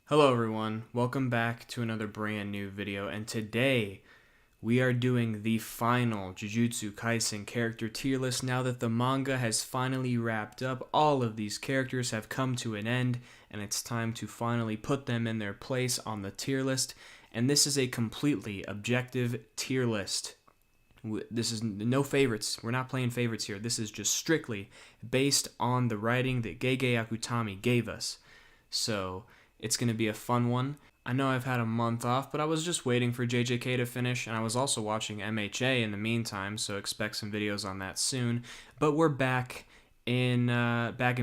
Hello everyone, welcome back to another brand new video, and today we are doing the final Jujutsu Kaisen character tier list. Now that the manga has finally wrapped up, all of these characters have come to an end, and it's time to finally put them in their place on the tier list, and this is a completely objective tier list. This is no favorites. We're not playing favorites here. This is just strictly based on the writing that Gege Akutami gave us. So it's going to be a fun one. I know I've had a month off, but I was just waiting for JJK to finish, and I was also watching MHA in the meantime, so expect some videos on that soon. But we're back in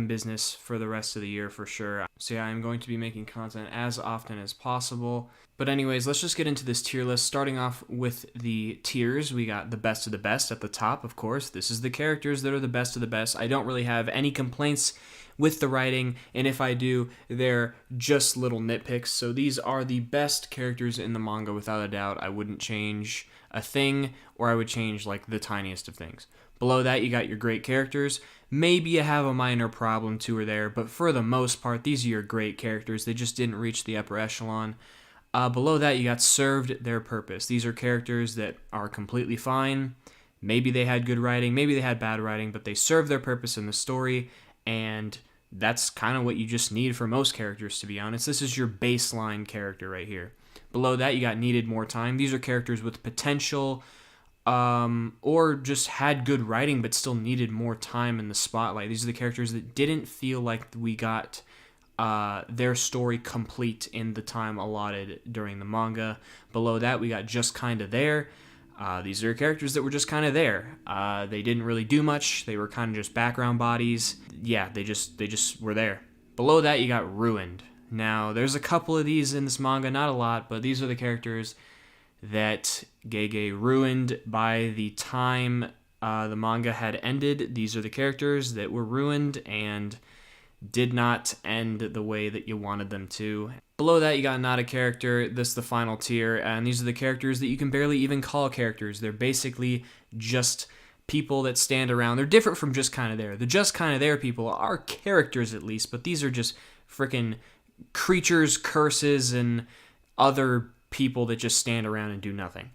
business for the rest of the year for sure. So yeah, I'm going to be making content as often as possible. But anyways, let's just get into this tier list. Starting off with the tiers, we got the best of the best at the top, of course. This is the characters that are the best of the best. I don't really have any complaints with the writing, and if I do, they're just little nitpicks. So these are the best characters in the manga without a doubt. I wouldn't change a thing, or I would change like the tiniest of things. Below that, you got your great characters. Maybe you have a minor problem two or there, but for the most part, these are your great characters. They just didn't reach the upper echelon. Below that, you got served their purpose. These are characters that are completely fine. Maybe they had good writing, maybe they had bad writing, but they served their purpose in the story, and that's kind of what you just need for most characters, to be honest. This is your baseline character right here. Below that, you got needed more time. These are characters with potential, or just had good writing but still needed more time in the spotlight. These are the characters that didn't feel like we got their story complete in the time allotted during the manga. Below that, we got just kind of there. These are characters that were just kind of there. They didn't really do much. They were kind of just background bodies. Yeah, they just were there. Below that, you got ruined. Now, there's a couple of these in this manga, not a lot, but these are the characters that Gege ruined by the time the manga had ended. These are the characters that were ruined and did not end the way that you wanted them to. Below that, you got not a character. This is the final tier, and these are the characters that you can barely even call characters. They're basically just people that stand around. They're different from just kind of there. The just kind of there people are characters at least, but these are just freaking creatures, curses, and other people that just stand around and do nothing.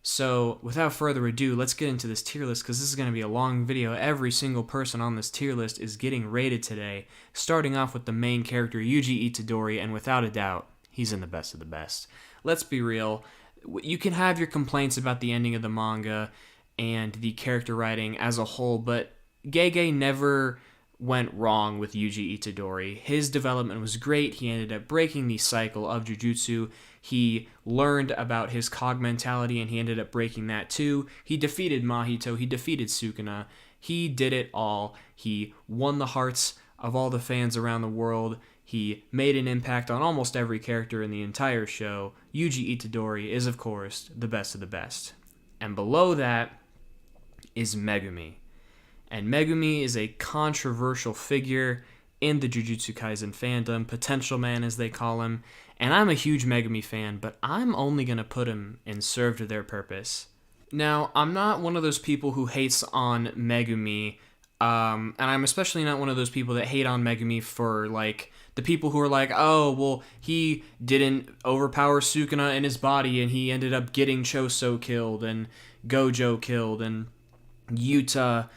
So without further ado, let's get into this tier list, because this is going to be a long video. Every single person on this tier list is getting rated today, starting off with the main character, Yuji Itadori, and without a doubt, he's in the best of the best. Let's be real. You can have your complaints about the ending of the manga and the character writing as a whole, but Gege never went wrong with Yuji Itadori. His development was great. He ended up breaking the cycle of Jujutsu. He learned about his Cog mentality, and he ended up breaking that too. He defeated Mahito. He defeated Sukuna. He did it all. He won the hearts of all the fans around the world. He made an impact on almost every character in the entire show. Yuji Itadori is, of course, the best of the best. And below that is Megumi. And Megumi is a controversial figure in the Jujutsu Kaisen fandom, potential man as they call him, and I'm a huge Megumi fan, but I'm only going to put him in serve to their purpose. Now, I'm not one of those people who hates on Megumi, and I'm especially not one of those people that hate on Megumi for, like, the people who are like, oh, well, he didn't overpower Sukuna in his body, and he ended up getting Choso killed, and Gojo killed, and Yuta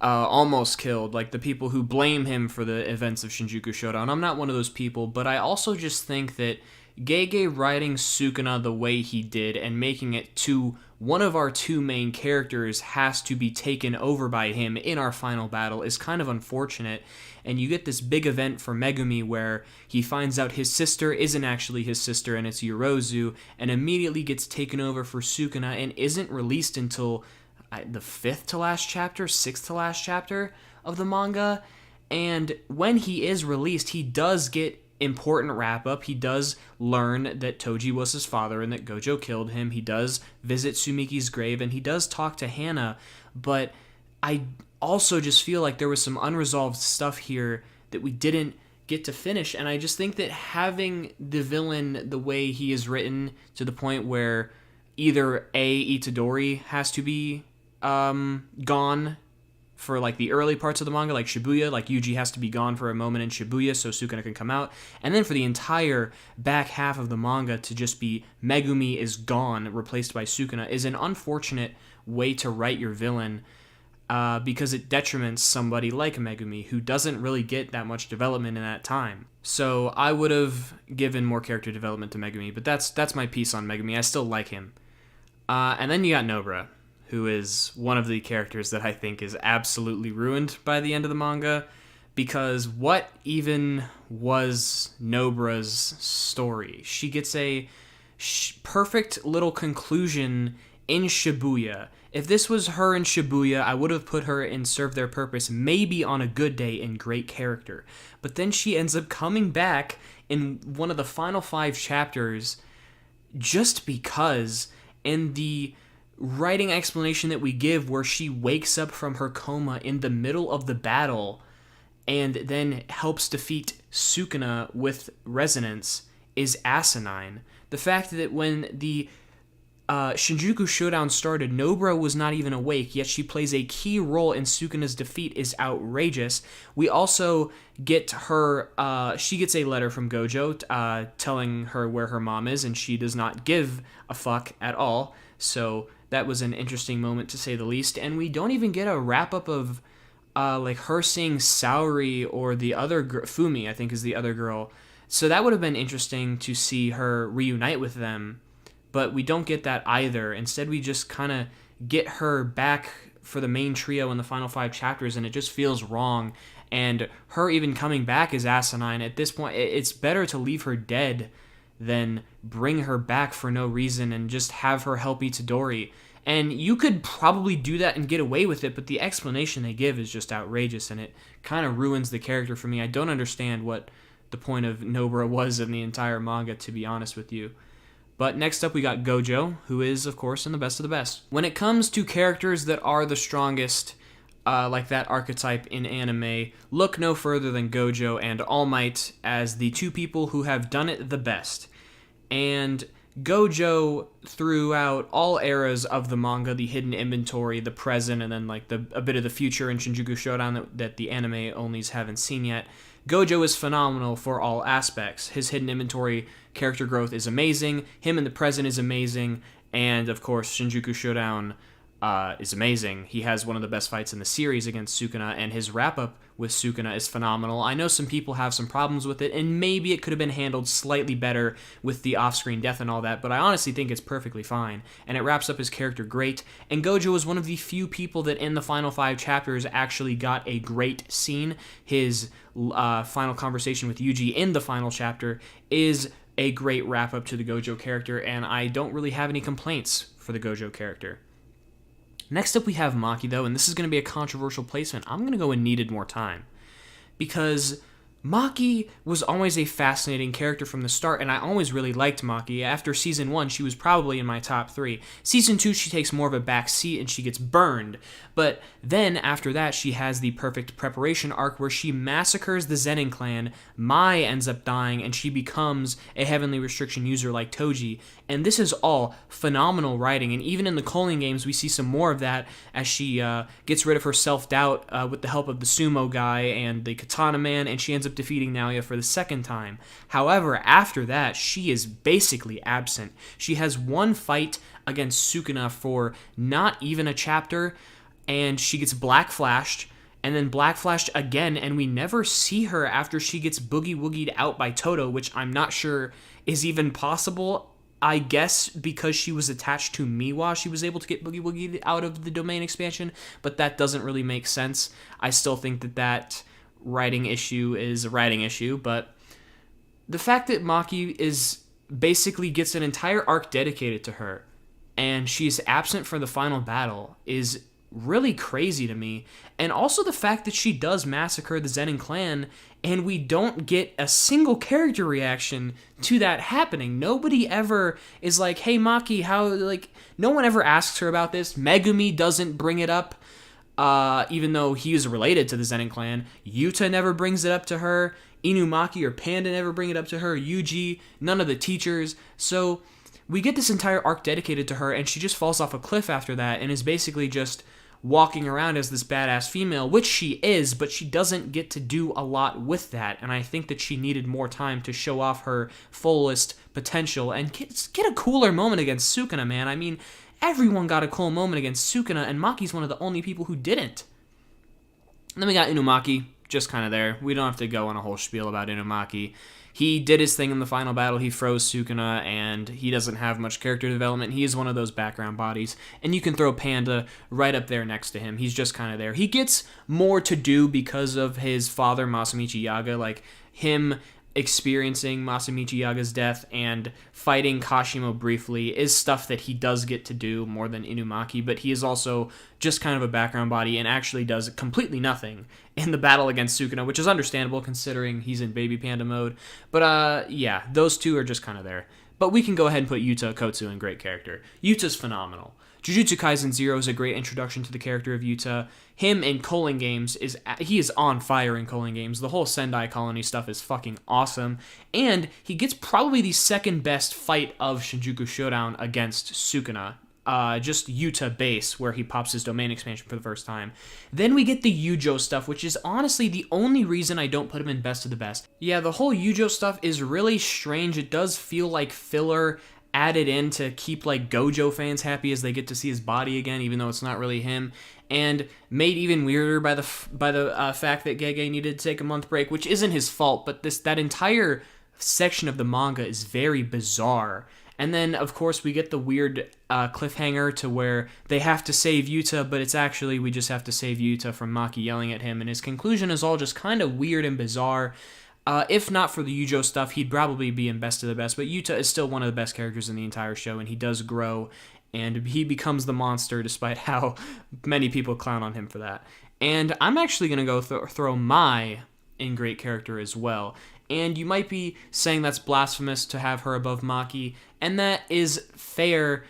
almost killed, like the people who blame him for the events of Shinjuku Showdown. I'm not one of those people, but I also just think that Gege writing Sukuna the way he did and making it to one of our two main characters has to be taken over by him in our final battle is kind of unfortunate. And you get this big event for Megumi where he finds out his sister isn't actually his sister and it's Yorozu, and immediately gets taken over for Sukuna and isn't released until the sixth to last chapter of the manga. And when he is released, he does get important wrap up. He does learn that Toji was his father and that Gojo killed him. He does visit Sumiki's grave, and he does talk to Hana. But I also just feel like there was some unresolved stuff here that we didn't get to finish, and I just think that having the villain the way he is written, to the point where either Itadori has to be gone for like the early parts of the manga, like Shibuya, like Yuji has to be gone for a moment in Shibuya so Sukuna can come out, and then for the entire back half of the manga to just be Megumi is gone, replaced by Sukuna, is an unfortunate way to write your villain, because it detriments somebody like Megumi, who doesn't really get that much development in that time. So I would have given more character development to Megumi, but that's my piece on Megumi. I still like him. And then you got Nobara, who is one of the characters that I think is absolutely ruined by the end of the manga, because what even was Nobara's story? She gets a perfect little conclusion in Shibuya. If this was her in Shibuya, I would have put her in Serve Their Purpose, maybe on a good day in great character. But then she ends up coming back in one of the final 5 chapters just because, in the writing explanation that we give where she wakes up from her coma in the middle of the battle and then helps defeat Sukuna with resonance, is asinine. The fact that when the Shinjuku Showdown started, Nobara was not even awake, yet she plays a key role in Sukuna's defeat, is outrageous. We also get her, she gets a letter from Gojo telling her where her mom is, and she does not give a fuck at all. So that was an interesting moment, to say the least. And we don't even get a wrap-up of like her seeing Saori or the other Fumi, I think is the other girl. So that would have been interesting to see her reunite with them. But we don't get that either. Instead, we just kind of get her back for the main trio in the final 5 chapters, and it just feels wrong. And her even coming back is asinine. At this point, it's better to leave her dead than bring her back for no reason and just have her help Itadori. And you could probably do that and get away with it, but the explanation they give is just outrageous, and it kind of ruins the character for me. I don't understand what the point of Nobara was in the entire manga, to be honest with you. But next up we got Gojo, who is, of course, in the best of the best. When it comes to characters that are the strongest, like that archetype in anime, look no further than Gojo and All Might as the 2 people who have done it the best. And Gojo, throughout all eras of the manga, the hidden inventory, the present, and then like a bit of the future in Shinjuku Showdown that the anime onlys haven't seen yet, Gojo is phenomenal for all aspects. His hidden inventory character growth is amazing, him in the present is amazing, and of course Shinjuku Showdown is amazing. He has one of the best fights in the series against Sukuna, and his wrap-up with Sukuna is phenomenal. I know some people have some problems with it, and maybe it could have been handled slightly better with the off-screen death and all that, but I honestly think it's perfectly fine, and it wraps up his character great. And Gojo is one of the few people that in the final 5 chapters actually got a great scene. His final conversation with Yuji in the final chapter is a great wrap-up to the Gojo character, and I don't really have any complaints for the Gojo character. Next up we have Maki, though, and this is going to be a controversial placement. I'm going to go and needed more time, because Maki was always a fascinating character from the start, and I always really liked Maki. After Season 1, she was probably in my top 3. Season 2, she takes more of a back seat, and she gets burned. But then, after that, she has the perfect preparation arc where she massacres the Zenin clan, Mai ends up dying, and she becomes a Heavenly Restriction user like Toji. And this is all phenomenal writing, and even in the Culling games, we see some more of that as she gets rid of her self-doubt with the help of the sumo guy and the katana man, and she ends up defeating Naoya for the second time. However, after that, she is basically absent. She has one fight against Sukuna for not even a chapter, and she gets black flashed, and then black flashed again, and we never see her after she gets boogie woogied out by Toto, which I'm not sure is even possible. I guess because she was attached to Miwa, she was able to get boogie woogied out of the domain expansion, but that doesn't really make sense. I still think that writing issue is a writing issue, but the fact that Maki is basically gets an entire arc dedicated to her, and she's absent for the final battle, is really crazy to me. And also the fact that she does massacre the Zenin clan, and we don't get a single character reaction to that happening. Nobody ever is like, hey Maki, how, like, no one ever asks her about this. Megumi doesn't bring it up, even though he is related to the Zenin clan. Yuta never brings it up to her. Inumaki or Panda never bring it up to her. Yuji, none of the teachers. So we get this entire arc dedicated to her, and she just falls off a cliff after that, and is basically just walking around as this badass female, which she is, but she doesn't get to do a lot with that. And I think that she needed more time to show off her fullest potential and get a cooler moment against Sukuna, man. I mean, everyone got a cool moment against Sukuna, and Maki's one of the only people who didn't. And then we got Inumaki, just kind of there. We don't have to go on a whole spiel about Inumaki. He did his thing in the final battle. He froze Sukuna, and he doesn't have much character development. He is one of those background bodies, and you can throw Panda right up there next to him. He's just kind of there. He gets more to do because of his father, Masamichi Yaga, like him experiencing Masamichi Yaga's death and fighting Kashimo briefly is stuff that he does get to do more than Inumaki, but he is also just kind of a background body and actually does completely nothing in the battle against Sukuna, which is understandable considering he's in baby panda mode. But yeah, those two are just kind of there. But we can go ahead and put Yuta Okkotsu in great character. Yuta's phenomenal. Jujutsu Kaisen 0 is a great introduction to the character of Yuta. Him in Culling Games, he is on fire in Culling Games. The whole Sendai Colony stuff is fucking awesome. And he gets probably the second best fight of Shinjuku Showdown against Sukuna. Just Yuta base, where he pops his domain expansion for the first time. Then we get the Yujo stuff, which is honestly the only reason I don't put him in best of the best. Yeah, the whole Yujo stuff is really strange. It does feel like filler added in to keep like Gojo fans happy as they get to see his body again, even though it's not really him, and made even weirder by the fact that Gege needed to take a month break, which isn't his fault, but that entire section of the manga is very bizarre. And then, of course, we get the weird cliffhanger to where they have to save Yuta, but it's actually we just have to save Yuta from Maki yelling at him, and his conclusion is all just kind of weird and bizarre. If not for the Yujo stuff, he'd probably be in best of the best, but Yuta is still one of the best characters in the entire show, and he does grow, and he becomes the monster despite how many people clown on him for that. And I'm actually going to go throw Mai in great character as well. And you might be saying that's blasphemous to have her above Maki, and that is fair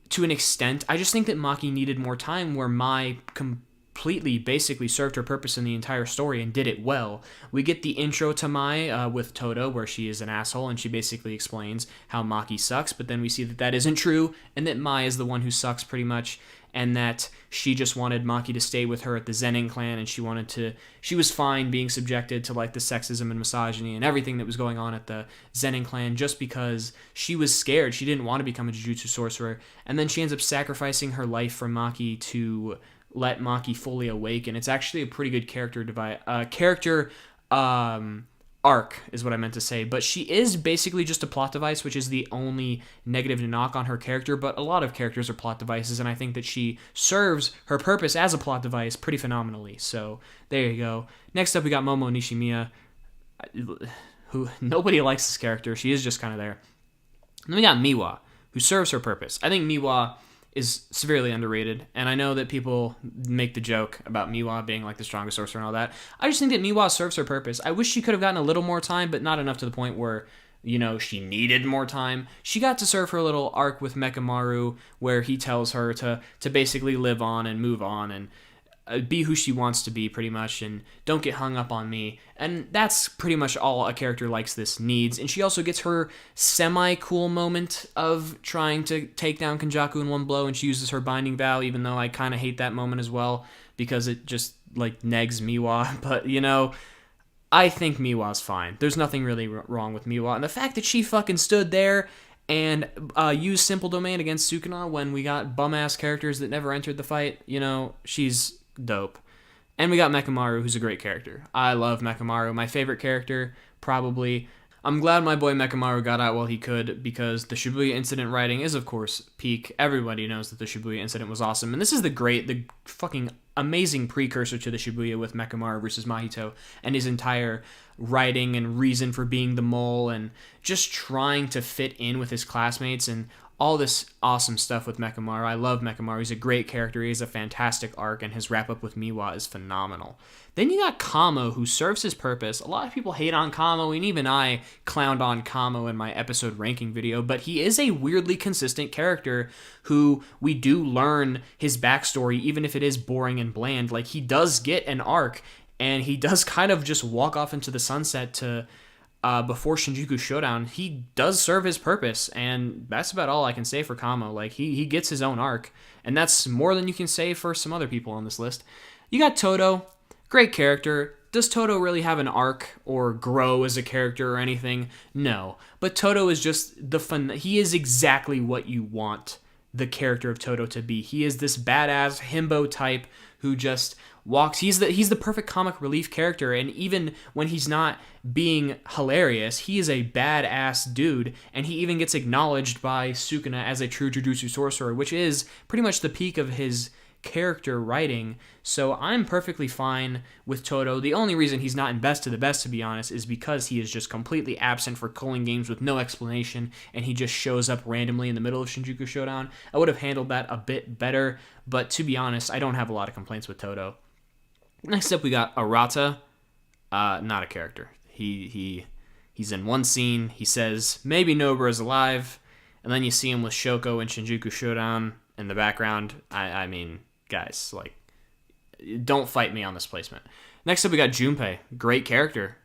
to an extent. I just think that Maki needed more time where Mai completely basically served her purpose in the entire story and did it well. We get the intro to Mai with Toto, where she is an asshole and she basically explains how Maki sucks, but then we see that that isn't true and that Mai is the one who sucks pretty much, and that she just wanted Maki to stay with her at the Zenin clan, and she was fine being subjected to like the sexism and misogyny and everything that was going on at the Zenin clan just because she was scared. She didn't want to become a Jujutsu sorcerer, and then she ends up sacrificing her life for Maki to let Maki fully awaken. It's actually a pretty good character arc is what I meant to say, but she is basically just a plot device, which is the only negative to knock on her character, but a lot of characters are plot devices, and I think that she serves her purpose as a plot device pretty phenomenally. So there you go. Next up, we got Momo Nishimiya, who nobody likes this character. She is just kind of there. And then we got Miwa, who serves her purpose. I think Miwa is severely underrated, and I know that people make the joke about Miwa being like the strongest sorcerer and all that. I just think that Miwa serves her purpose. I wish she could have gotten a little more time, but not enough to the point where, you know, she needed more time. She got to serve her little arc with Mekamaru, where he tells her to basically live on and move on and be who she wants to be, pretty much, and don't get hung up on me. And that's pretty much all a character like this needs. And she also gets her semi-cool moment of trying to take down Kenjaku in one blow, and she uses her Binding Vow, even though I kind of hate that moment as well, because it just, like, negs Miwa. But, you know, I think Miwa's fine. There's nothing really wrong with Miwa. And the fact that she fucking stood there and used Simple Domain against Sukuna when we got bum-ass characters that never entered the fight, you know, she's dope. And we got Mekamaru, who's a great character. I love Mekamaru. My favorite character, probably. I'm glad my boy Mekamaru got out while he could, because the Shibuya incident writing is, of course, peak. Everybody knows that the Shibuya incident was awesome. And this is the fucking amazing precursor to the Shibuya with Mekamaru versus Mahito, and his entire writing and reason for being the mole, and just trying to fit in with his classmates, and all this awesome stuff with Mekamaru. I love Mekamaru. He's a great character. He has a fantastic arc, and his wrap-up with Miwa is phenomenal. Then you got Kamo, who serves his purpose. A lot of people hate on Kamo, and even I clowned on Kamo in my episode ranking video, but he is a weirdly consistent character who we do learn his backstory, even if it is boring and bland. Like, he does get an arc, and he does kind of just walk off into the sunset to before Shinjuku Showdown, he does serve his purpose, and that's about all I can say for Kamo. Like, he gets his own arc, and that's more than you can say for some other people on this list. You got Todo, great character. Does Todo really have an arc or grow as a character or anything? No. But Todo is just he is exactly what you want the character of Todo to be. He is this badass himbo type who just walks. He's the perfect comic relief character, and even when he's not being hilarious, he is a badass dude, and he even gets acknowledged by Sukuna as a true Jujutsu sorcerer, which is pretty much the peak of his character writing. So I'm perfectly fine with Todo. The only reason he's not in best to the best, to be honest, is because he is just completely absent for culling games with no explanation, and he just shows up randomly in the middle of Shinjuku Showdown. I would have handled that a bit better, but to be honest, I don't have a lot of complaints with Todo. Next up, we got Arata. Not a character. He's in one scene. He says, maybe Nobara is alive, and then you see him with Shoko in Shinjuku Showdown in the background. I mean, guys, like, don't fight me on this placement. Next up, we got Junpei. Great character.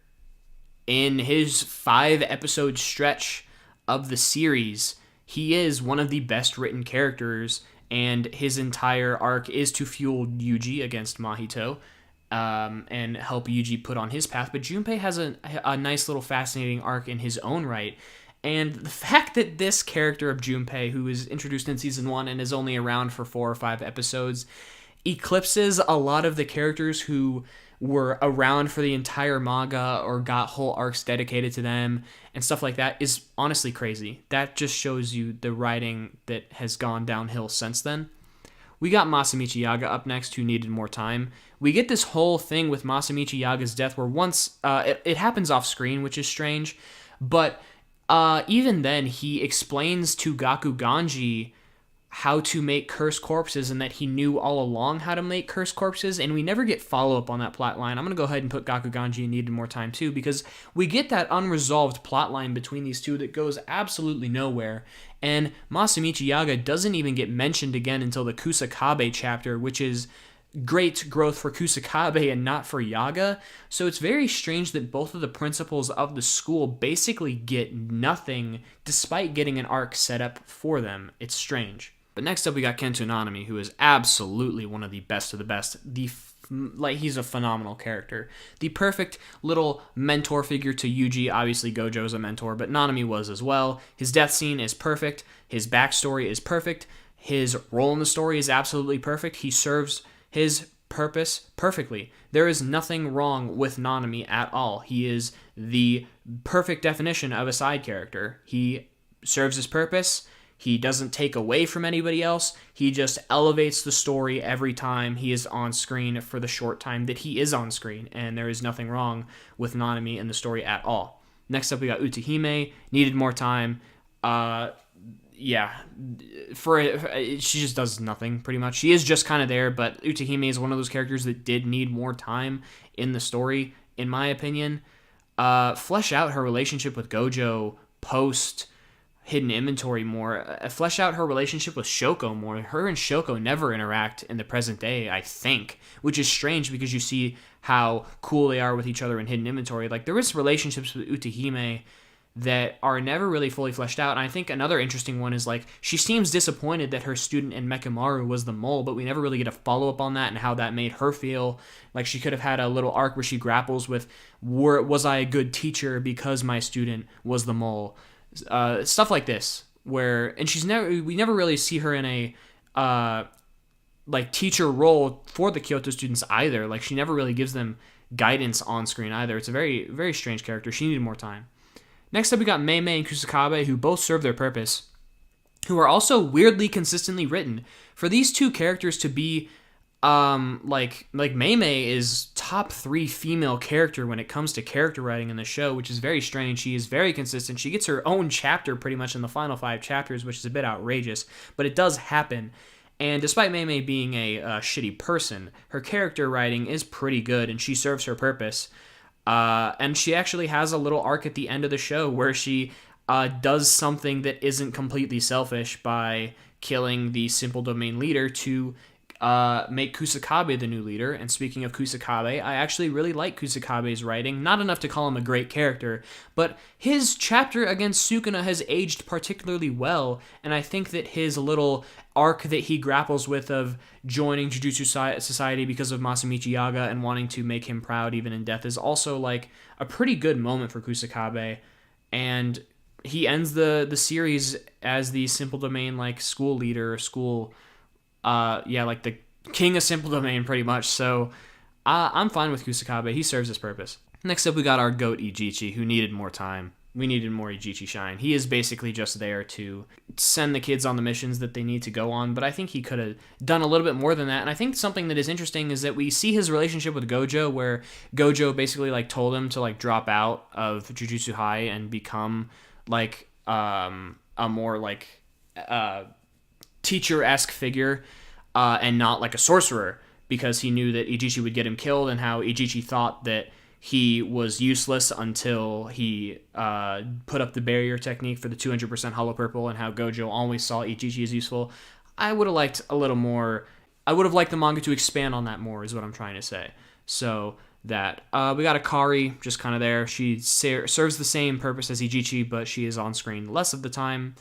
In his 5-episode stretch of the series, he is one of the best written characters, and his entire arc is to fuel Yuji against Mahito, and help Yuji put on his path. But Junpei has a nice little fascinating arc in his own right. And the fact that this character of Junpei, who is introduced in Season 1 and is only around for 4 or 5 episodes, eclipses a lot of the characters who were around for the entire manga or got whole arcs dedicated to them and stuff like that is honestly crazy. That just shows you the writing that has gone downhill since then. We got Masamichi Yaga up next, who needed more time. We get this whole thing with Masamichi Yaga's death where once it happens off screen, which is strange, but even then he explains to Gaku Ganji how to make cursed corpses and that he knew all along how to make cursed corpses, and we never get follow-up on that plot line. I'm going to go ahead and put Gaku Ganji in needed more time too, because we get that unresolved plot line between these two that goes absolutely nowhere, and Masamichi Yaga doesn't even get mentioned again until the Kusakabe chapter, which is great growth for Kusakabe and not for Yaga. So it's very strange that both of the principals of the school basically get nothing despite getting an arc set up for them. It's strange. But next up, we got Kento Nanami, who is absolutely one of the best of the best. He's a phenomenal character. The perfect little mentor figure to Yuji. Obviously, Gojo is a mentor, but Nanami was as well. His death scene is perfect. His backstory is perfect. His role in the story is absolutely perfect. He serves his purpose perfectly. There is nothing wrong with Nanami at all. He is the perfect definition of a side character. He serves his purpose. He doesn't take away from anybody else. He just elevates the story every time he is on screen for the short time that he is on screen, and there is nothing wrong with Nanami in the story at all. Next up, we got Utahime. Needed more time. She just does nothing, pretty much. She is just kind of there, but Utahime is one of those characters that did need more time in the story, in my opinion. Flesh out her relationship with Gojo post Hidden Inventory more. Flesh out her relationship with Shoko more. Her and Shoko never interact in the present day, I think, which is strange because you see how cool they are with each other in Hidden Inventory. Like, there is relationships with Utahime that are never really fully fleshed out. And I think another interesting one is, like, she seems disappointed that her student in Mekamaru was the mole, but we never really get a follow-up on that and how that made her feel. Like, she could have had a little arc where she grapples with, was I a good teacher because my student was the mole? Stuff like this, and we never really see her in a teacher role for the Kyoto students either. Like, she never really gives them guidance on screen either. It's a very, very strange character. She needed more time. Next up, we got Mei Mei and Kusakabe, who both serve their purpose, who are also weirdly consistently written. For these two characters to be like Mei Mei is top 3 female character when it comes to character writing in the show, which is very strange. She is very consistent. She gets her own chapter pretty much in the final 5 chapters, which is a bit outrageous, but it does happen. And despite Mei Mei being a shitty person, her character writing is pretty good, and she serves her purpose. And she actually has a little arc at the end of the show where she does something that isn't completely selfish by killing the simple domain leader to make Kusakabe the new leader. And speaking of Kusakabe, I actually really like Kusakabe's writing. Not enough to call him a great character, but his chapter against Sukuna has aged particularly well, and I think that his little arc that he grapples with of joining Jujutsu Society because of Masamichi Yaga and wanting to make him proud even in death is also like a pretty good moment for Kusakabe. And he ends the series as the Simple Domain like school leader, like the king of Simple Domain pretty much. So I'm fine with Kusakabe. He serves his purpose. Next up, we got our GOAT Ijichi, who needed more time. We needed more Ijichi shine. He is basically just there to send the kids on the missions that they need to go on, but I think he could have done a little bit more than that. And I think something that is interesting is that we see his relationship with Gojo, where Gojo basically like told him to like drop out of Jujutsu High and become like a more like teacher-esque figure and not like a sorcerer, because he knew that Ijichi would get him killed, and how Ijichi thought that he was useless until he put up the barrier technique for the 200% Hollow Purple, and how Gojo always saw Ichichi as useful. I would have liked a little more. I would have liked the manga to expand on that more, is what I'm trying to say. So that we got Akari just kind of there. She serves the same purpose as Ijichi, but she is on screen less of the time.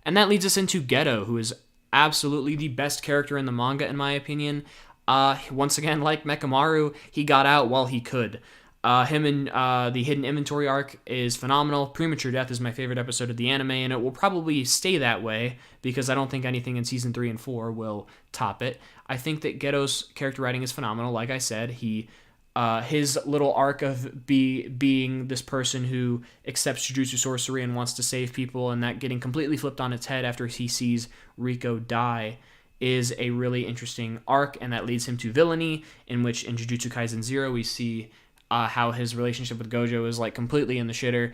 And that leads us into Geto, who is absolutely the best character in the manga, in my opinion. Once again, like Mekamaru, he got out while he could. Him in the Hidden Inventory arc is phenomenal. Premature Death is my favorite episode of the anime, and it will probably stay that way because I don't think anything in season 3 and 4 will top it. I think that Geto's character writing is phenomenal. Like I said, his little arc of being this person who accepts Jujutsu sorcery and wants to save people, and that getting completely flipped on its head after he sees Riko die, is a really interesting arc, and that leads him to villainy, in which in Jujutsu Kaisen 0 we see how his relationship with Gojo is like completely in the shitter.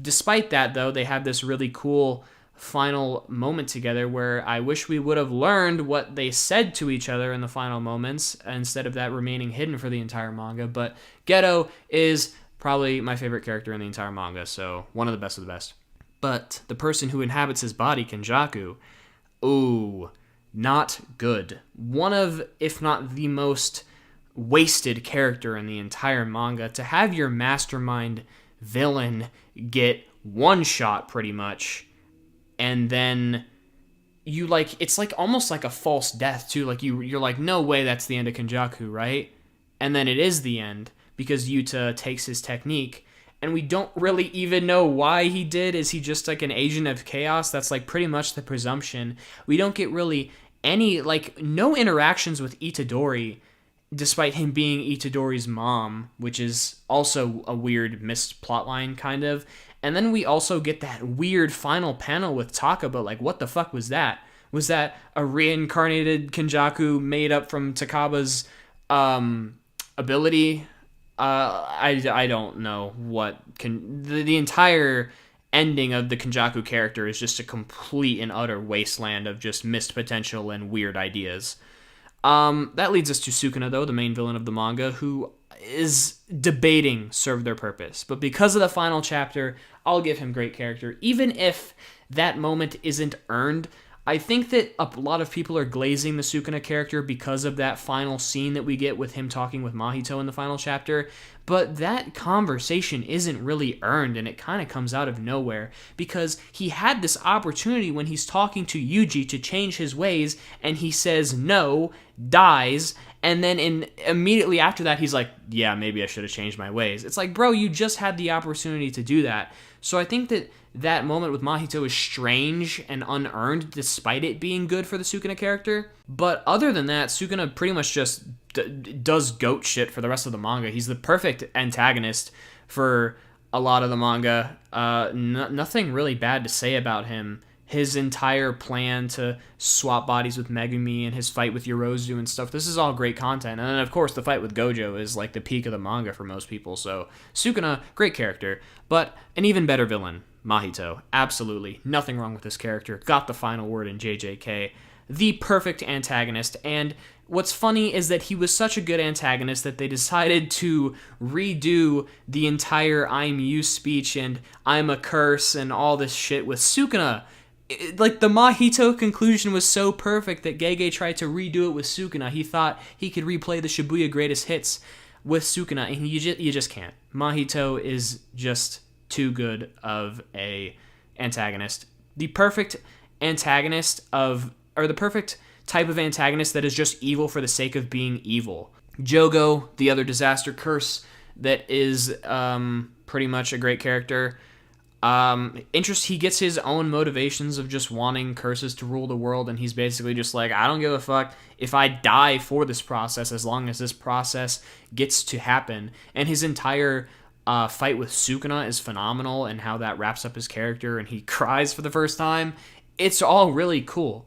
Despite that, though, they have this really cool final moment together where I wish we would have learned what they said to each other in the final moments instead of that remaining hidden for the entire manga. But Geto is probably my favorite character in the entire manga, so one of the best of the best. But the person who inhabits his body, Kenjaku, ooh, not good. One of, if not the most wasted character in the entire manga. To have your mastermind villain get one shot pretty much, and then you like, it's like almost like a false death too. Like you're like, no way, that's the end of Kenjaku, right? And then it is the end because Yuta takes his technique, and we don't really even know why he did. Is he just like an agent of chaos? That's like pretty much the presumption. We don't get really any, like, no interactions with Itadori, despite him being Itadori's mom, which is also a weird missed plotline, kind of. And then we also get that weird final panel with Takaba. Like, what the fuck was that? Was that a reincarnated Kenjaku made up from Takaba's ability? I don't know what the entire ending of the Kenjaku character is just a complete and utter wasteland of just missed potential and weird ideas. That leads us to Sukuna, though, the main villain of the manga, who is debating serve their purpose. But because of the final chapter, I'll give him great character. Even if that moment isn't earned, I think that a lot of people are glazing the Sukuna character because of that final scene that we get with him talking with Mahito in the final chapter. But that conversation isn't really earned, and it kind of comes out of nowhere, because he had this opportunity when he's talking to Yuji to change his ways, and he says no, dies, and then immediately after that he's like, yeah, maybe I should have changed my ways. It's like, bro, you just had the opportunity to do that. So I think that moment with Mahito is strange and unearned, despite it being good for the Sukuna character. But other than that, Sukuna pretty much just does goat shit for the rest of the manga. He's the perfect antagonist for a lot of the manga. Nothing really bad to say about him. His entire plan to swap bodies with Megumi and his fight with Yorozu and stuff, this is all great content. And then, of course, the fight with Gojo is like the peak of the manga for most people. So Sukuna, great character, but an even better villain, Mahito. Absolutely nothing wrong with this character. Got the final word in JJK. The perfect antagonist. And what's funny is that he was such a good antagonist that they decided to redo the entire I'm you speech and I'm a curse and all this shit with Sukuna like, the Mahito conclusion was so perfect that Gege tried to redo it with Sukuna. He thought he could replay the Shibuya greatest hits with Sukuna, and you just can't. Mahito is just too good of a antagonist. The perfect antagonist the perfect type of antagonist that is just evil for the sake of being evil. Jogo, the other disaster curse that is pretty much a great character. He gets his own motivations of just wanting curses to rule the world, and he's basically just like, I don't give a fuck if I die for this process as long as this process gets to happen. And his entire fight with Sukuna is phenomenal, and how that wraps up his character, and he cries for the first time. It's all really cool.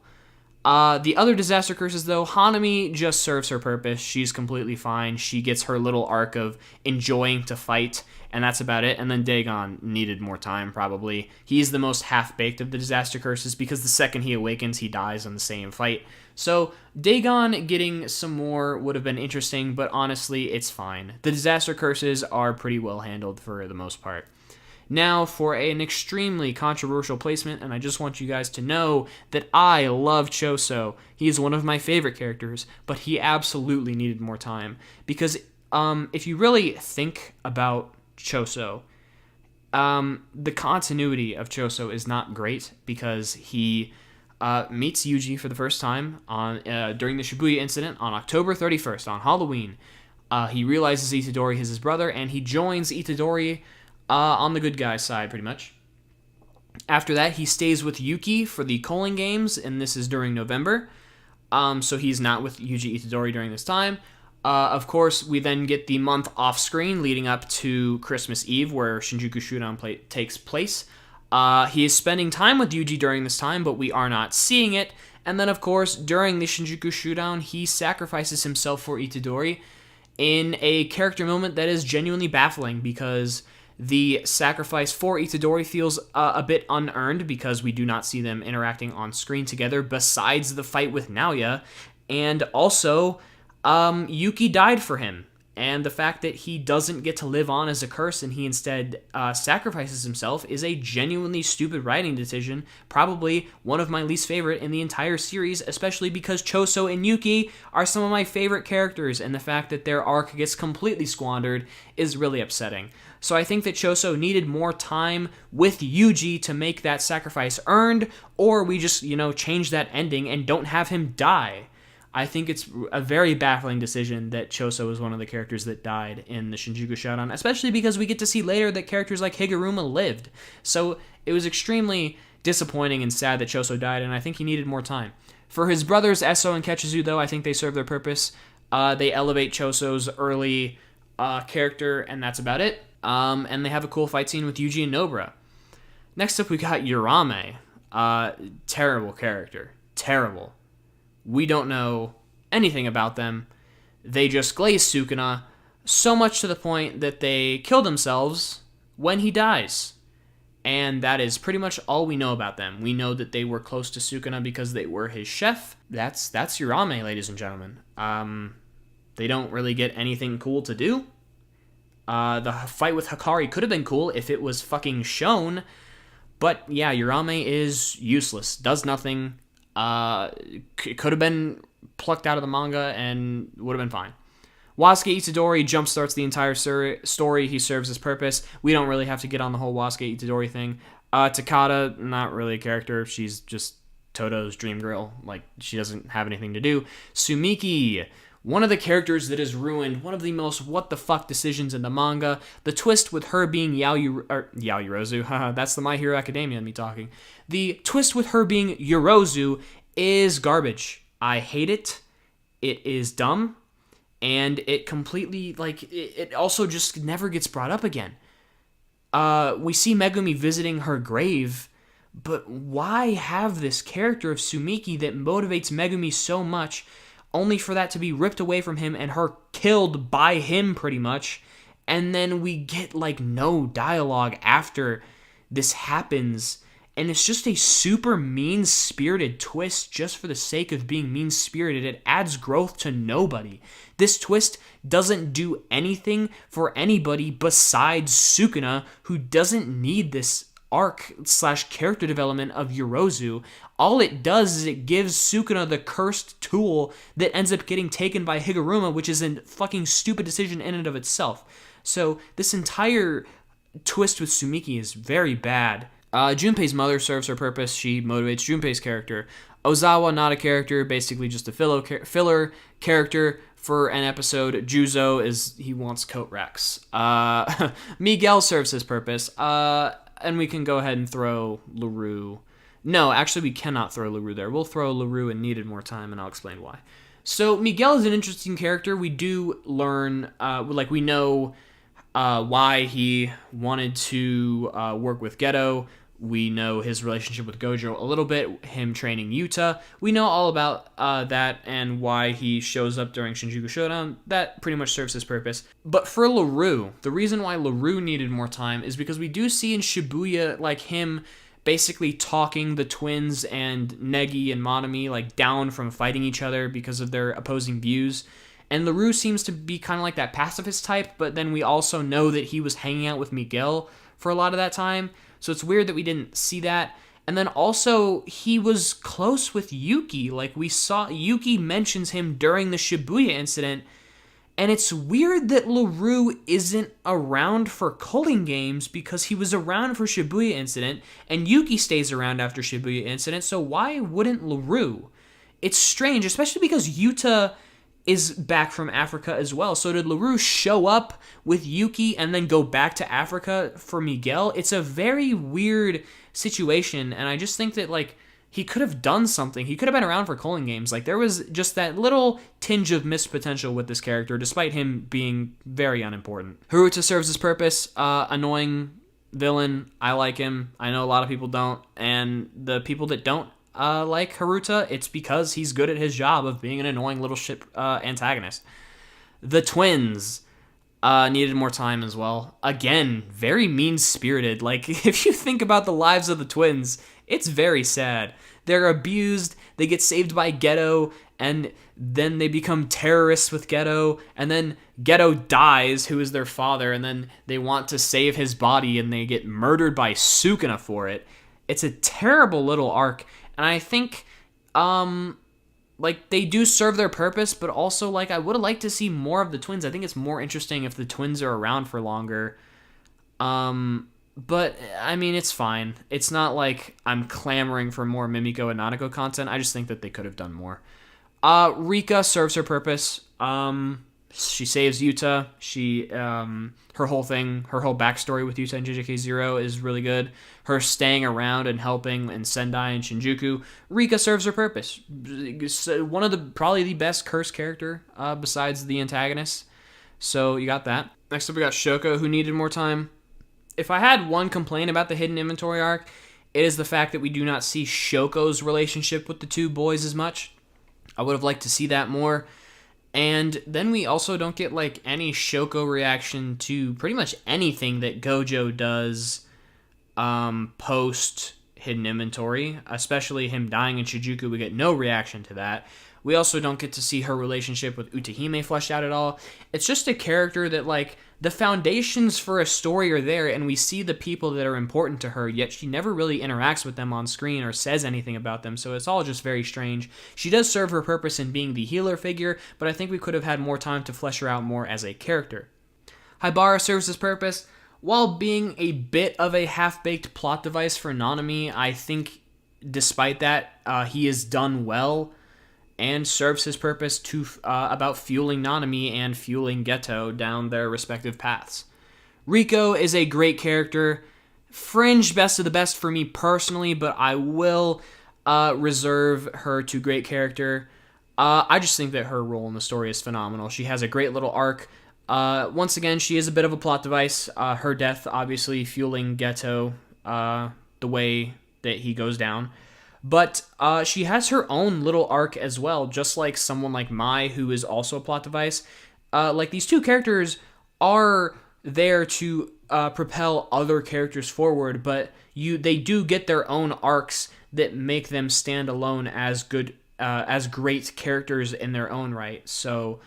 The other disaster curses, though, Hanami just serves her purpose. She's completely fine. She gets her little arc of enjoying to fight, and that's about it. And then Dagon needed more time, probably. He's the most half-baked of the disaster curses, because the second he awakens, he dies in the same fight. So Dagon getting some more would have been interesting, but honestly, it's fine. The disaster curses are pretty well handled for the most part. Now for an extremely controversial placement, and I just want you guys to know that I love Choso. He is one of my favorite characters, but he absolutely needed more time. Because if you really think about Choso, the continuity of Choso is not great, because he meets Yuji for the first time during the Shibuya incident on October 31st, on Halloween. He realizes Itadori is his brother, and he joins Itadori on the good guy's side, pretty much. After that, he stays with Yuki for the Culling Games, and this is during November. So he's not with Yuji Itadori during this time. Of course, we then get the month off-screen leading up to Christmas Eve, where Shinjuku Showdown takes place. He is spending time with Yuji during this time, but we are not seeing it. And then, of course, during the Shinjuku Showdown, he sacrifices himself for Itadori in a character moment that is genuinely baffling, because the sacrifice for Itadori feels a bit unearned, because we do not see them interacting on screen together besides the fight with Naoya. And also, Yuki died for him. And the fact that he doesn't get to live on as a curse and he instead sacrifices himself is a genuinely stupid writing decision. Probably one of my least favorite in the entire series, especially because Choso and Yuki are some of my favorite characters, and the fact that their arc gets completely squandered is really upsetting. So I think that Choso needed more time with Yuji to make that sacrifice earned, or we just, change that ending and don't have him die. I think it's a very baffling decision that Choso is one of the characters that died in the Shinjuku Showdown, especially because we get to see later that characters like Higuruma lived. So it was extremely disappointing and sad that Choso died, and I think he needed more time. For his brothers, Eso and Ketsuzu, though, I think they serve their purpose. They elevate Choso's early character, and that's about it. And they have a cool fight scene with Yuji and Nobara. Next up, we got Yurame. Terrible character. Terrible. We don't know anything about them. They just glaze Sukuna, so much to the point that they kill themselves when he dies. And that is pretty much all we know about them. We know that they were close to Sukuna because they were his chef. That's Yurame, ladies and gentlemen. They don't really get anything cool to do. The fight with Hikari could have been cool if it was fucking shown. But yeah, Yurame is useless. Does nothing. It could have been plucked out of the manga and would have been fine. Wasuke Itadori jumpstarts the entire story. He serves his purpose. We don't really have to get on the whole Wasuke Itadori thing. Takada, not really a character. She's just Toto's dream girl. Like, she doesn't have anything to do. Sumiki, one of the characters that is ruined, one of the most what-the-fuck decisions in the manga. The twist with her being Yaoyorozu, haha, that's the My Hero Academia me talking. The twist with her being Yorozu is garbage. I hate it. It is dumb. And it completely, it also just never gets brought up again. We see Megumi visiting her grave, but why have this character of Sumiki that motivates Megumi so much, only for that to be ripped away from him and her killed by him, pretty much, and then we get, no dialogue after this happens, and it's just a super mean-spirited twist just for the sake of being mean-spirited. It adds growth to nobody. This twist doesn't do anything for anybody besides Sukuna, who doesn't need this arc / character development of Yorozu. All it does is it gives Sukuna the cursed tool that ends up getting taken by Higuruma, which is a fucking stupid decision in and of itself. So this entire twist with Sumiki is very bad. Junpei's mother serves her purpose. She motivates Junpei's character. Ozawa, not a character, basically just a filler character for an episode. Juzo he wants coat racks. Miguel serves his purpose. And we can go ahead and throw LaRue. No, actually we cannot throw LaRue there. We'll throw LaRue and needed more time, and I'll explain why. So Miguel is an interesting character. We do learn, we know why he wanted to work with Geto. We know his relationship with Gojo a little bit, him training Yuta. We know all about that and why he shows up during Shinjuku Showdown. That pretty much serves his purpose. But for LaRue, the reason why LaRue needed more time is because we do see in Shibuya, him basically talking the twins and Negi and Monami, down from fighting each other because of their opposing views. And LaRue seems to be kind of like that pacifist type, but then we also know that he was hanging out with Miguel for a lot of that time. So it's weird that we didn't see that. And then also, he was close with Yuki. We saw Yuki mentions him during the Shibuya incident. And it's weird that LaRue isn't around for Culling Games because he was around for Shibuya incident. And Yuki stays around after Shibuya incident. So why wouldn't LaRue? It's strange, especially because Yuta is back from Africa as well. So did LaRue show up with Yuki and then go back to Africa for Miguel? It's a very weird situation, and I just think that, he could have done something. He could have been around for Culling Games. There was just that little tinge of missed potential with this character, despite him being very unimportant. Haruta serves his purpose. Annoying villain. I like him. I know a lot of people don't, and the people that don't like Haruta, it's because he's good at his job of being an annoying little shit antagonist. The twins needed more time as well. Again, very mean-spirited. If you think about the lives of the twins, it's very sad. They're abused, they get saved by Geto, and then they become terrorists with Geto, and then Geto dies, who is their father, and then they want to save his body, and they get murdered by Sukuna for it. It's a terrible little arc. And I think, they do serve their purpose, but also, I would have liked to see more of the twins. I think it's more interesting if the twins are around for longer. But, I mean, it's fine. It's not like I'm clamoring for more Mimiko and Nanako content. I just think that they could have done more. Rika serves her purpose. She saves Yuta. Her whole backstory with Yuta and JJK0 is really good. Her staying around and helping in Sendai and Shinjuku. Rika serves her purpose. One of probably the best cursed character besides the antagonist. So you got that. Next up we got Shoko, who needed more time. If I had one complaint about the hidden inventory arc, it is the fact that we do not see Shoko's relationship with the two boys as much. I would have liked to see that more. And then we also don't get any Shoko reaction to pretty much anything that Gojo does post hidden inventory, especially him dying in Shinjuku. We get no reaction to that. We also don't get to see her relationship with Utahime fleshed out at all. It's just a character that the foundations for a story are there, and we see the people that are important to her, yet she never really interacts with them on screen or says anything about them, so it's all just very strange. She does serve her purpose in being the healer figure, but I think we could have had more time to flesh her out more as a character. Haibara serves his purpose. While being a bit of a half-baked plot device for Nanami, I think despite that, he is done well and serves his purpose to about fueling Nanami and fueling Geto down their respective paths. Riko is a great character. Fringe best of the best for me personally, but I will reserve her to great character. I just think that her role in the story is phenomenal. She has a great little arc. Once again, she is a bit of a plot device. Her death, obviously, fueling Geto the way that he goes down. But she has her own little arc as well, just like someone like Mai, who is also a plot device. These two characters are there to propel other characters forward, but they do get their own arcs that make them stand alone as great characters in their own right. So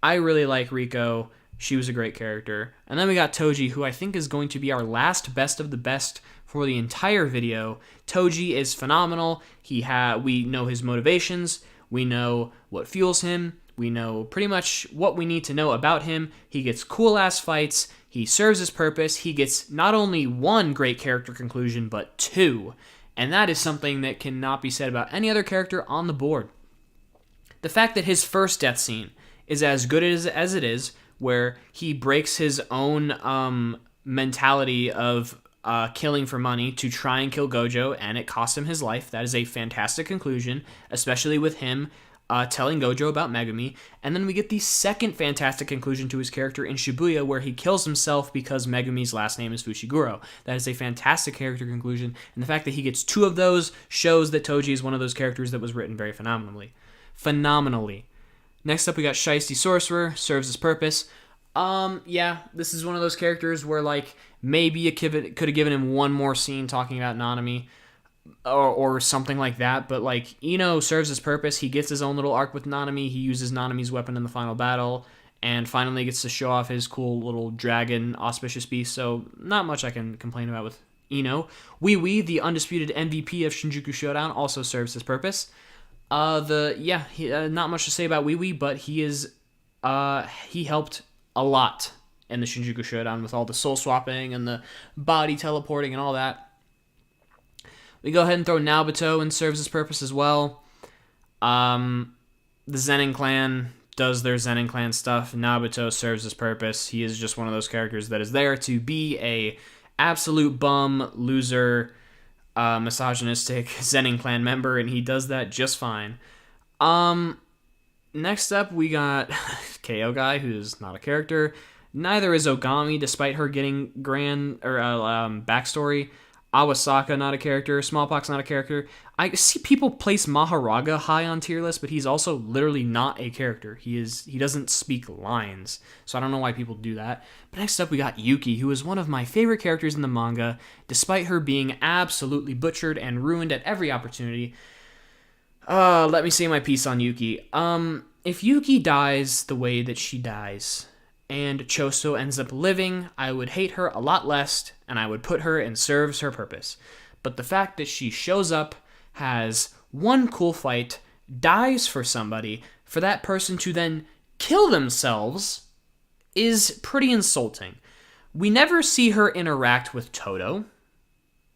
I really like Riko. She was a great character. And then we got Toji, who I think is going to be our last best of the best for the entire video. Toji is phenomenal. We know his motivations. We know what fuels him. We know pretty much what we need to know about him. He gets cool-ass fights. He serves his purpose. He gets not only one great character conclusion, but two. And that is something that cannot be said about any other character on the board. The fact that his first death scene is as good as it is, where he breaks his own mentality of killing for money to try and kill Gojo, and it cost him his life. That is a fantastic conclusion, especially with him telling Gojo about Megumi. And then we get the second fantastic conclusion to his character in Shibuya, where he kills himself because Megumi's last name is Fushiguro. That is a fantastic character conclusion, and the fact that he gets two of those shows that Toji is one of those characters that was written very phenomenally. Next up, we got Shiesty Sorcerer, serves his purpose. Yeah, this is one of those characters where, like, maybe you could have given him one more scene talking about Nanami, or something like that, but, like, Ino serves his purpose. He gets his own little arc with Nanami. He uses Nanami's weapon in the final battle, and finally gets to show off his cool little dragon auspicious beast, so not much I can complain about with Ino. Wee Wee, the undisputed MVP of Shinjuku Showdown, also serves his purpose. Not much to say about Wee Wee, but he helped a lot in the Shinjuku Showdown with all the soul swapping and the body teleporting and all that. We go ahead and throw Naoto and serves his purpose as well. The Zenin clan does their Zenin clan stuff. Naoto serves his purpose. He is just one of those characters that is there to be a absolute bum, loser, misogynistic Zenin clan member, and he does that just fine. Next up, we got KO Guy, who's not a character. Neither is Ogami, despite her getting backstory. Awasaka, not a character. Smallpox, not a character. I see people place Maharaga high on tier list, but he's also literally not a character. He doesn't speak lines, so I don't know why people do that. But next up, we got Yuki, who is one of my favorite characters in the manga, despite her being absolutely butchered and ruined at every opportunity. Let me say my piece on Yuki. If Yuki dies the way that she dies, and Choso ends up living, I would hate her a lot less, and I would put her in serves her purpose. But the fact that she shows up, has one cool fight, dies for somebody, for that person to then kill themselves, is pretty insulting. We never see her interact with Todo,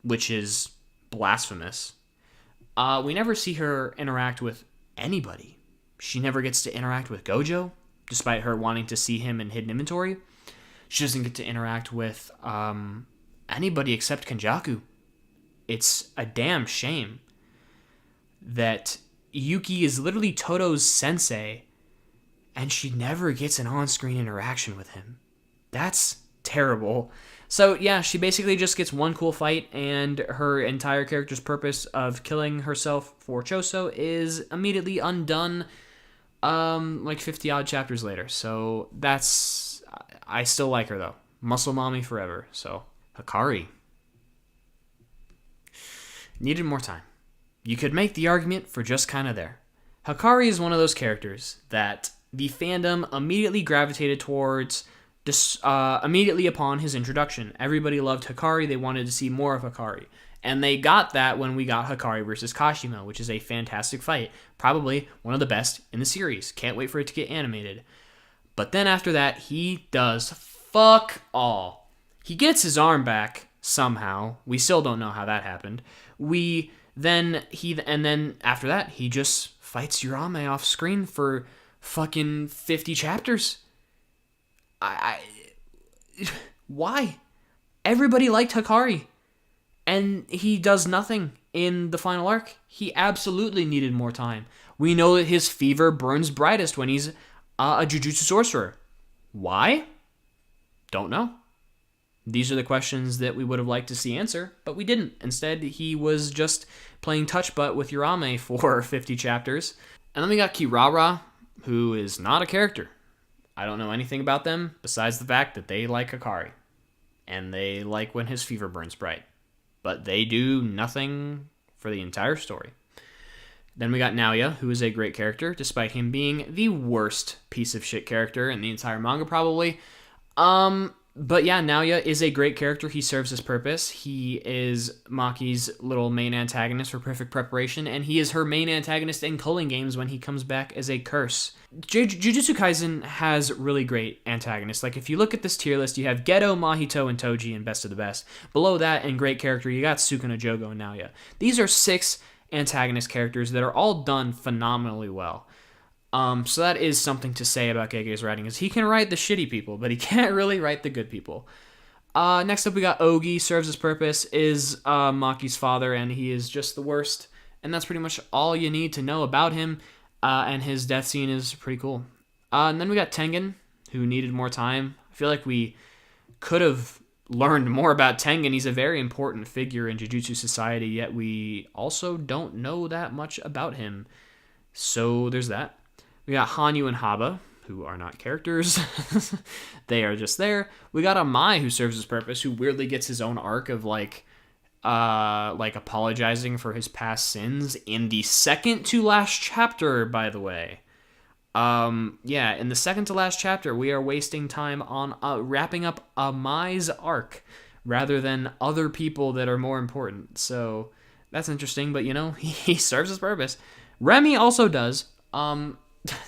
which is blasphemous. We never see her interact with anybody. She never gets to interact with Gojo, despite her wanting to see him in hidden inventory. She doesn't get to interact with anybody except Kenjaku. It's a damn shame that Yuki is literally Todo's sensei, and she never gets an on-screen interaction with him. That's terrible. So yeah, she basically just gets one cool fight, and her entire character's purpose of killing herself for Choso is immediately undone like 50 odd chapters later. So I still like her though. Muscle mommy forever. So Hikari needed more time. You could make the argument for just kind of there. Hikari is one of those characters that the fandom immediately gravitated towards immediately upon his introduction. Everybody loved Hikari. They wanted to see more of Hikari. And they got that when we got Hikari versus Kashimo, which is a fantastic fight. Probably one of the best in the series. Can't wait for it to get animated. But then after that, he does fuck all. He gets his arm back somehow. We still don't know how that happened. Then after that, he just fights Urame off screen for fucking 50 chapters. Why? Everybody liked Hikari, and he does nothing in the final arc. He absolutely needed more time. We know that his fever burns brightest when he's a Jujutsu sorcerer. Why? Don't know. These are the questions that we would have liked to see answer, but we didn't. Instead, he was just playing touch butt with Urame for 50 chapters. And then we got Kirara, who is not a character. I don't know anything about them besides the fact that they like Hikari. And they like when his fever burns bright. But they do nothing for the entire story. Then we got Naoya, who is a great character, despite him being the worst piece of shit character in the entire manga, probably. But yeah, Naoya is a great character. He serves his purpose. He is Maki's little main antagonist for Perfect Preparation, and he is her main antagonist in Culling Games when he comes back as a curse. Jujutsu Kaisen has really great antagonists. Like, if you look at this tier list, you have Geto, Mahito, and Toji in Best of the Best. Below that, in great character, you got Sukuna, Jogo, and Naoya. These are 6 antagonist characters that are all done phenomenally well. So that is something to say about Gege's writing, is he can write the shitty people, but he can't really write the good people. Next up, we got Ogi. Serves his purpose, is Maki's father, and he is just the worst. And that's pretty much all you need to know about him. And his death scene is pretty cool. And then we got Tengen, who needed more time. I feel like we could have learned more about Tengen. He's a very important figure in Jujutsu society, yet we also don't know that much about him. So there's that. We got Hanyu and Haba, who are not characters. They are just there. We got Amai, who serves his purpose, who weirdly gets his own arc of like apologizing for his past sins in the second to last chapter, by the way. Yeah, in the second to last chapter, we are wasting time on wrapping up Amai's arc rather than other people that are more important. So that's interesting, but he serves his purpose. Remy also does.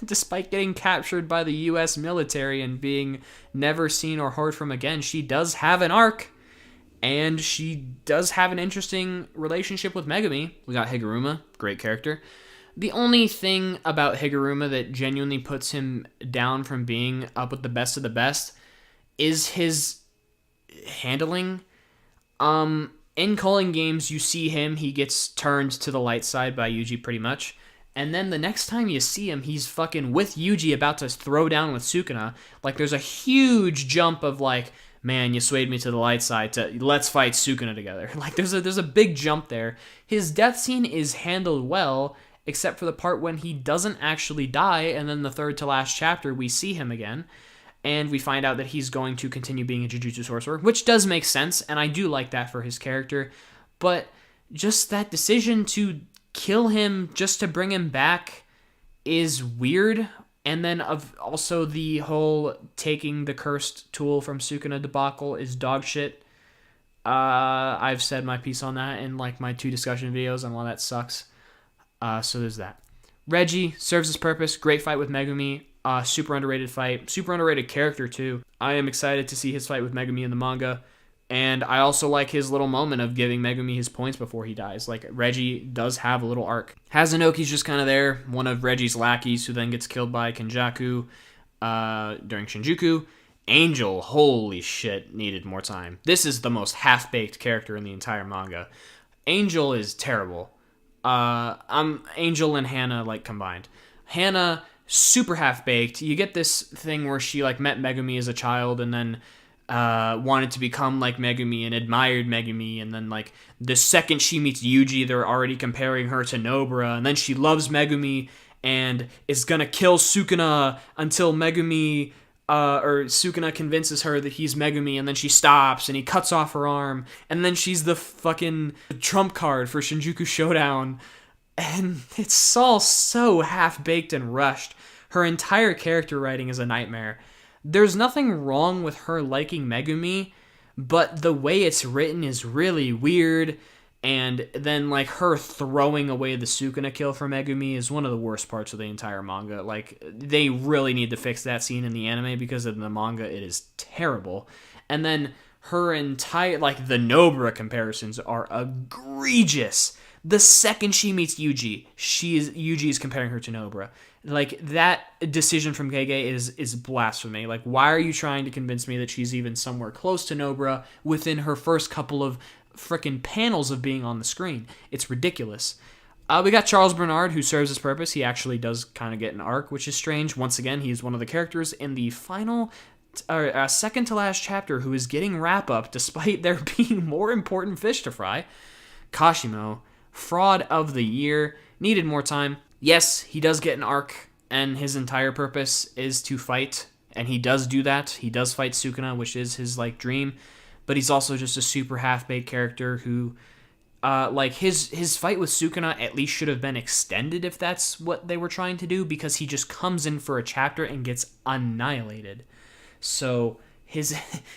Despite getting captured by the U.S. military and being never seen or heard from again, she does have an arc, and she does have an interesting relationship with Megumi. We got Higuruma, great character. The only thing about Higuruma that genuinely puts him down from being up with the best of the best is his handling. In Culling Games, you see him, he gets turned to the light side by Yuji pretty much. And then the next time you see him, he's fucking with Yuji about to throw down with Sukuna. Like, there's a huge jump of like, man, you swayed me to the light side, to let's fight Sukuna together. Like, there's a big jump there. His death scene is handled well, except for the part when he doesn't actually die, and then the third to last chapter, we see him again. And we find out that he's going to continue being a Jujutsu sorcerer, which does make sense, and I do like that for his character. But just that decision to kill him just to bring him back is weird. And then also the whole taking the cursed tool from Sukuna debacle is dog shit. I've said my piece on that in like my 2 discussion videos on why that sucks. So there's that. Reggie serves his purpose. Great fight with Megumi. Super underrated fight. Super underrated character too. I am excited to see his fight with Megumi in the manga. And I also like his little moment of giving Megumi his points before he dies. Like, Reggie does have a little arc. Hazunoki's just kind of there, one of Reggie's lackeys who then gets killed by Kenjaku during Shinjuku. Angel, holy shit, needed more time. This is the most half-baked character in the entire manga. Angel is terrible. I'm Angel and Hannah, like, combined. Hannah, super half-baked. You get this thing where she, like, met Megumi as a child and then wanted to become like Megumi and admired Megumi, and then like the second she meets Yuji, they're already comparing her to Nobara, and then she loves Megumi and is gonna kill Sukuna until Megumi or Sukuna convinces her that he's Megumi, and then she stops and he cuts off her arm, and then she's the fucking trump card for Shinjuku Showdown, and it's all so half-baked and rushed. Her entire character writing is a nightmare. There's nothing wrong with her liking Megumi, but the way it's written is really weird, and then like her throwing away the Sukuna kill for Megumi is one of the worst parts of the entire manga. Like, they really need to fix that scene in the anime, because in the manga it is terrible. And then her entire, like, the Nobara comparisons are egregious. The second she meets Yuji, Yuji is comparing her to Nobara. Like, that decision from Gege is blasphemy. Like, why are you trying to convince me that she's even somewhere close to Nobara within her first couple of frickin' panels of being on the screen? It's ridiculous. We got Charles Bernard, who serves his purpose. He actually does kind of get an arc, which is strange. Once again, he's one of the characters in the final, second to last chapter who is getting wrap-up despite there being more important fish to fry. Kashimo, fraud of the year, needed more time. Yes, he does get an arc, and his entire purpose is to fight, and he does do that. He does fight Sukuna, which is his, like, dream, but he's also just a super half-baked character who, like, his fight with Sukuna at least should have been extended if that's what they were trying to do, because he just comes in for a chapter and gets annihilated. So his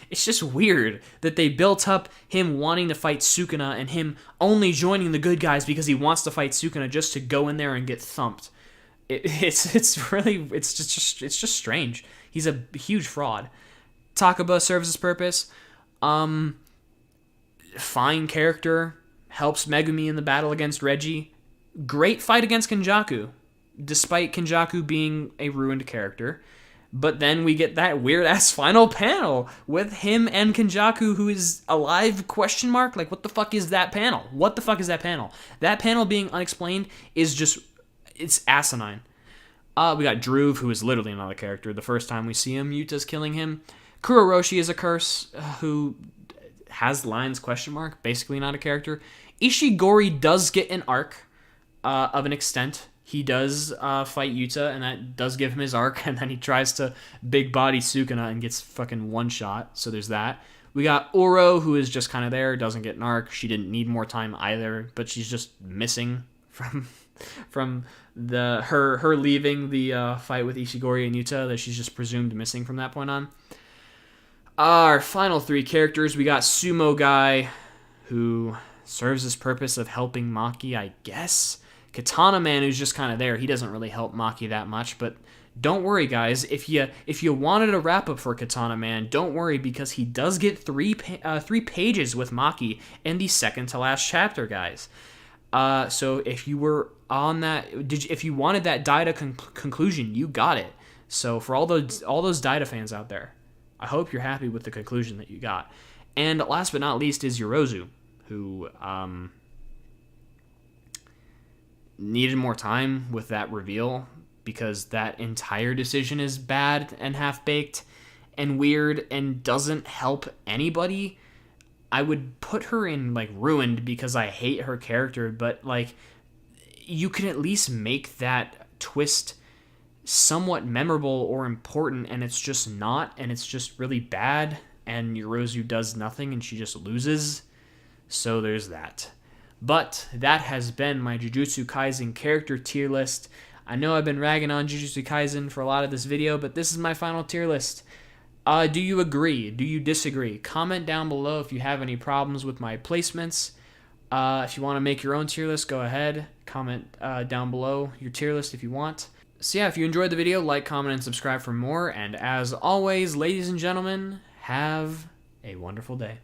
it's just weird that they built up him wanting to fight Sukuna and him only joining the good guys because he wants to fight Sukuna just to go in there and get thumped. It's just strange. He's a huge fraud. Takaba serves his purpose. Fine character, helps Megumi in the battle against Reggie. Great fight against Kenjaku, despite Kenjaku being a ruined character. But then we get that weird-ass final panel with him and Kenjaku, who is alive, question mark? Like, what the fuck is that panel? What the fuck is that panel? That panel being unexplained is just, it's asinine. We got Druve, who is literally another character. The first time we see him, Yuta's killing him. Kuroroshi is a curse, who has lines, question mark, basically not a character. Ishigori does get an arc of an extent. He does fight Yuta, and that does give him his arc, and then he tries to big body Sukuna and gets fucking one shot, so there's that. We got Oro, who is just kind of there, doesn't get an arc. She didn't need more time either, but she's just missing from her leaving the fight with Ishigori and Yuta, that she's just presumed missing from that point on. Our final three characters, we got Sumo Guy, who serves his purpose of helping Maki, I guess. Katana Man, who's just kind of there. He doesn't really help Maki that much, but don't worry, guys. If you wanted a wrap-up for Katana Man, don't worry, because he does get three pages with Maki in the second-to-last chapter, guys. So if you were on that, if you wanted that Daida conclusion, you got it. So for all those Daida fans out there, I hope you're happy with the conclusion that you got. And last but not least is Yorozu, who needed more time with that reveal, because that entire decision is bad and half-baked and weird and doesn't help anybody. I would put her in, like, ruined because I hate her character, but, like, you can at least make that twist somewhat memorable or important, and it's just not, and it's just really bad, and Yorozu does nothing and she just loses. So there's that. But that has been my Jujutsu Kaisen character tier list. I know I've been ragging on Jujutsu Kaisen for a lot of this video, but this is my final tier list. Do you agree? Do you disagree? Comment down below if you have any problems with my placements. If you want to make your own tier list, go ahead. Comment down below your tier list if you want. So yeah, if you enjoyed the video, like, comment, and subscribe for more. And as always, ladies and gentlemen, have a wonderful day.